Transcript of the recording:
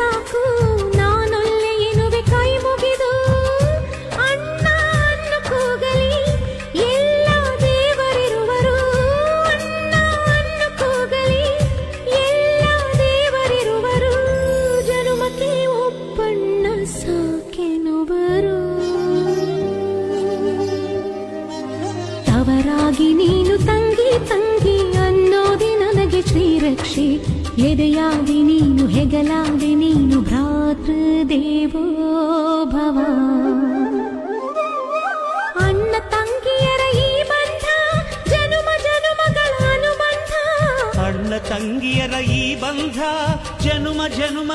ಸಾಕು ನಾನೊಲ್ಲೆ ಎನ್ನುವೆ ಕೈ ಮುಗಿದು ಅಣ್ಣ ಅನ್ನು ಕೂಗಲಿ ಎಲ್ಲ ದೇವರಿರುವರು ಅಣ್ಣ ಅನ್ನು ಕೂಗಲಿ ಎಲ್ಲ ದೇವರಿರುವರು ಜನುಮಕ್ಕೆ ಒಬ್ಬಣ್ಣ ಸಾಕೆನುವರು ತವರಾಗಿ ನೀನು ತಂಗಿ ತಂಗಿ ಅನ್ನೋದೆ ನನಗೆ ಶ್ರೀರಕ್ಷೆ ಎದೆಯಾಗಿ ನೀನು ಹೆಗಲಾದೆ ನೀನು ಭ್ರಾತೃದೇವೋ ಭವ ಅಣ್ಣ ತಂಗಿಯರ ಈ ಬಂಧ ಜನುಮ ಜನುಮಗಳ ಅನುಬಂಧ ಅಣ್ಣ ತಂಗಿಯರ ಈ ಬಂಧ ಜನುಮ ಜನುಮ